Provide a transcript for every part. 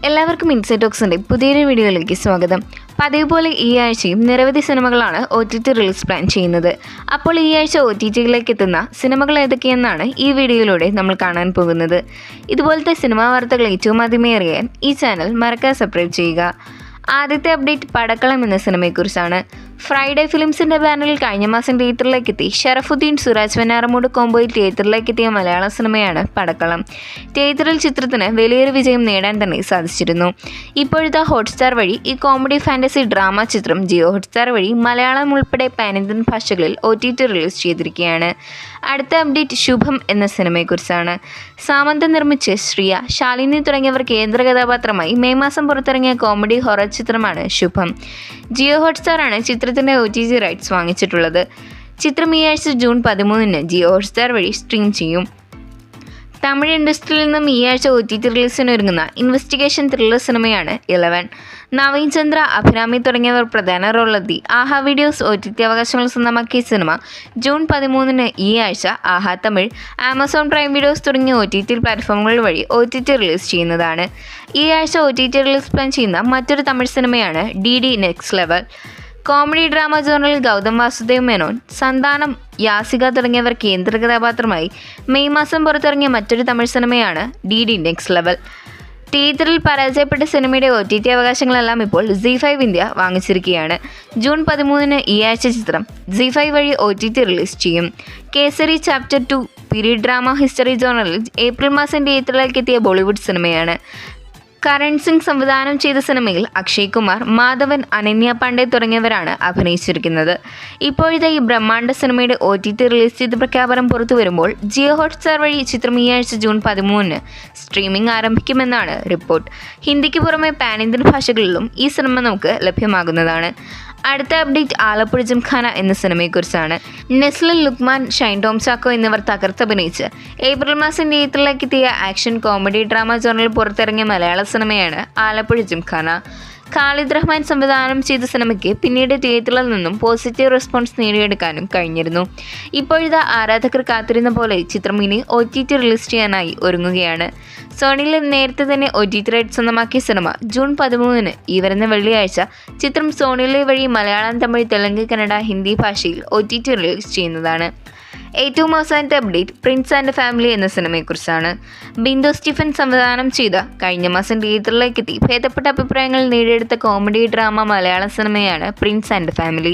എല്ലാവർക്കും ഇൻസൈറ്റ് ടോക്സിൻ്റെ പുതിയൊരു വീഡിയോയിലേക്ക് സ്വാഗതം. പതിവ് പോലെ ഈ ആഴ്ചയും നിരവധി സിനിമകളാണ് OTT റിലീസ് പ്ലാൻ ചെയ്യുന്നത്. അപ്പോൾ ഈ ആഴ്ച OTTയിലേക്ക് എത്തുന്ന സിനിമകൾ ഏതൊക്കെയെന്നാണ് ഈ വീഡിയോയിലൂടെ നമ്മൾ കാണാൻ പോകുന്നത്. ഇതുപോലത്തെ സിനിമാ വാർത്തകൾ ഏറ്റവും ആദ്യമേ അറിയാൻ ഈ ചാനൽ മറക്കാതെ സബ്സ്ക്രൈബ് ചെയ്യുക. ആദ്യത്തെ അപ്ഡേറ്റ് പടക്കളം എന്ന സിനിമയെക്കുറിച്ചാണ്. ഫ്രൈഡേ ഫിലിംസിൻ്റെ ബാനറിൽ കഴിഞ്ഞ മാസം തിയേറ്ററിലേക്ക് എത്തി ഷറഫുദ്ദീൻ സുരാജ് വെഞ്ഞാറമൂട് കോംബോയിൽ തിയേറ്ററിലേക്ക് എത്തിയ മലയാള സിനിമയാണ് പടക്കളം. തിയേറ്ററിൽ ചിത്രത്തിന് വലിയൊരു വിജയം നേടാൻ തന്നെ സാധിച്ചിരുന്നു. ഇപ്പോഴത്തെ ഹോട്ട്സ്റ്റാർ വഴി ഈ കോമഡി ഫാൻറ്റസി ഡ്രാമ ചിത്രം ജിയോ ഹോട്ട്സ്റ്റാർ വഴി മലയാളം ഉൾപ്പെടെ പാൻ-ഇന്ത്യൻ ഭാഷകളിൽ OTT റിലീസ് ചെയ്തിരിക്കുകയാണ്. അടുത്ത അപ്ഡേറ്റ് ശുഭം എന്ന സിനിമയെക്കുറിച്ചാണ്. സാമന്ത നിർമ്മിച്ച് ശ്രിയ, ശാലിനി തുടങ്ങിയവർ കേന്ദ്ര കഥാപാത്രമായി മെയ് മാസം പുറത്തിറങ്ങിയ കോമഡി ഹൊറർ ചിത്രമാണ് ശുഭം. ജിയോ ഹോട്ട്സ്റ്റാറാണ് ചിത്രത്തിൻ്റെ OTT റൈറ്റ്സ് വാങ്ങിച്ചിട്ടുള്ളത്. ചിത്രം ഈ ആഴ്ച ജൂൺ 13 ജിയോ ഹോട്ട്സ്റ്റാർ വഴി സ്ട്രീം ചെയ്യും. തമിഴ് ഇൻഡസ്ട്രിയിൽ നിന്നും ഈ ആഴ്ച OTT റിലീസിന് ഒരുങ്ങുന്ന ഇൻവെസ്റ്റിഗേഷൻ ത്രില്ലർ സിനിമയാണ് 11. നവീൻ ചന്ദ്ര, അഭിരാമി തുടങ്ങിയവർ പ്രധാന റോളിലെത്തി ആഹാ വീഡിയോസ് OTT അവകാശങ്ങൾ സ്വന്തമാക്കിയ സിനിമ ജൂൺ 13 ഈ ആഴ്ച ആഹാ തമിഴ്, ആമസോൺ പ്രൈം വീഡിയോസ് തുടങ്ങിയ OTT പ്ലാറ്റ്ഫോമുകൾ വഴി OTT റിലീസ് ചെയ്യുന്നതാണ്. ഈ ആഴ്ച OTT റിലീസ് പ്ലാൻ ചെയ്യുന്ന മറ്റൊരു തമിഴ് സിനിമയാണ് DD next level. Comedy drama ജോണറിൽ ഗൗതം വാസുദേവ് മേനോൻ, സന്താനം, യാസിക തുടങ്ങിയവർ കേന്ദ്ര കഥാപാത്രമായി മെയ് മാസം പുറത്തിറങ്ങിയ മറ്റൊരു തമിഴ് സിനിമയാണ് DD നെക്സ്റ്റ് ലെവൽ. തിയേറ്ററിൽ പരാജയപ്പെട്ട സിനിമയുടെ OTT അവകാശങ്ങളെല്ലാം ഇപ്പോൾ ZEE5 ഇന്ത്യ വാങ്ങിച്ചിരിക്കുകയാണ്. ജൂൺ 13 ഈ ആഴ്ച ചിത്രം ZEE5 വഴി OTT റിലീസ് ചെയ്യും. Kesari chapter 2 period drama history ജോണറിൽ ഏപ്രിൽ മാസം തിയേറ്ററിലേക്ക് എത്തിയ ബോളിവുഡ് സിനിമയാണ്. കരൺ സിംഗ് സംവിധാനം ചെയ്ത സിനിമയിൽ അക്ഷയ് കുമാർ, മാധവൻ, അനന്യ പാണ്ഡെ തുടങ്ങിയവരാണ് അഭിനയിച്ചിരിക്കുന്നത്. ഇപ്പോഴത്തെ ഈ ബ്രഹ്മാണ്ഡ സിനിമയുടെ OTT റിലീസ് ചെയ്ത പ്രഖ്യാപനം പുറത്തു വരുമ്പോൾ ജിയോ ഹോട്ട്സ്റ്റാർ വഴി ചിത്രം ഈ ആഴ്ച ജൂൺ 13 സ്ട്രീമിംഗ് ആരംഭിക്കുമെന്നാണ് റിപ്പോർട്ട്. ഹിന്ദിക്ക് പുറമെ പാൻ-ഇന്ത്യൻ ഭാഷകളിലും ഈ സിനിമ നമുക്ക് ലഭ്യമാകുന്നതാണ്. അടുത്ത അപ്ഡേറ്റ് ആലപ്പുഴ ജിംഖാന എന്ന സിനിമയെക്കുറിച്ചാണ്. നെസ്ലിൻ, ലുക്മാൻ, ഷൈൻ ടോം ചാക്കോ എന്നിവർ തകർത്തഭിനയിച്ച് ഏപ്രിൽ മാസം തിയേറ്ററിലേക്ക് എത്തിയ ആക്ഷൻ കോമഡി ഡ്രാമ ജോണറിൽ പുറത്തിറങ്ങിയ മലയാള സിനിമയാണ് ആലപ്പുഴ ജിംഖാന. ഖാലിദ് റഹ്മാൻ സംവിധാനം ചെയ്ത സിനിമയ്ക്ക് പിന്നീട് തിയേറ്ററിൽ നിന്നും പോസിറ്റീവ് റെസ്പോൺസ് നേടിയെടുക്കാനും കഴിഞ്ഞിരുന്നു. ഇപ്പോഴത്തെ ആരാധകർ കാത്തിരുന്ന പോലെ ചിത്രം ഇനി OTT റിലീസ് ചെയ്യാനായി ഒരുങ്ങുകയാണ്. സോണിയിൽ നേരത്തെ തന്നെ OTT റൈറ്റ് സ്വന്തമാക്കിയ സിനിമ ജൂൺ 13 ഈ വരുന്ന വെള്ളിയാഴ്ച ചിത്രം സോണിയിലെ വഴി മലയാളം, തമിഴ്, തെലുങ്ക്, കന്നഡ, ഹിന്ദി ഭാഷയിൽ OTT റിലീസ് ചെയ്യുന്നതാണ്. ഏറ്റവും അവസാനത്തെ അപ്ഡേറ്റ് പ്രിൻസ് ആൻഡ് ഫാമിലി എന്ന സിനിമയെക്കുറിച്ചാണ്. ബിന്ദു സ്റ്റീഫൻ സംവിധാനം ചെയ്ത കഴിഞ്ഞ മാസം തിയേറ്ററിലേക്ക് എത്തി ഭേദപ്പെട്ട അഭിപ്രായങ്ങൾ നേടിയെടുത്ത കോമഡി ഡ്രാമ മലയാള സിനിമയാണ് പ്രിൻസ് ആൻഡ് ഫാമിലി.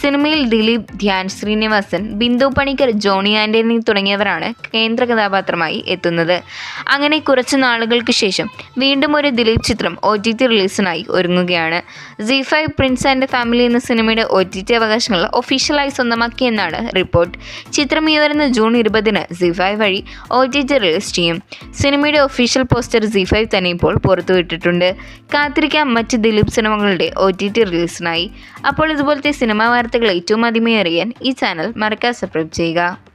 സിനിമയിൽ ദിലീപ്, ധ്യാൻ ശ്രീനിവാസൻ, ബിന്ദു പണിക്കർ, ജോണി ആൻ്റണി തുടങ്ങിയവരാണ് കേന്ദ്ര കഥാപാത്രമായി എത്തുന്നത്. അങ്ങനെ കുറച്ച് നാളുകൾക്ക് ശേഷം വീണ്ടും ഒരു ദിലീപ് ചിത്രം OTT റിലീസിനായി ഒരുങ്ങുകയാണ്. ZEE5 പ്രിൻസ് ആൻഡ് ഫാമിലി എന്ന സിനിമയുടെ OTT അവകാശങ്ങൾ ഒഫീഷ്യലായി സ്വന്തമാക്കിയെന്നാണ് റിപ്പോർട്ട്. ചിത്രം ഈ വരുന്ന ജൂൺ 20 ZEE5 വഴി OTT റിലീസ് ചെയ്യും. സിനിമയുടെ ഒഫീഷ്യൽ പോസ്റ്റർ ZEE5 തന്നെ ഇപ്പോൾ പുറത്തുവിട്ടിട്ടുണ്ട്. കാത്തിരിക്കാം മറ്റ് ദിലീപ് സിനിമകളുടെ OTT റിലീസിനായി. അപ്പോൾ ഇതുപോലത്തെ സിനിമാ വാർത്തകൾ ഏറ്റവും ആദ്യമേ അറിയാൻ ഈ ചാനൽ മറക്കാതെ സബ്സ്ക്രൈബ് ചെയ്യുക.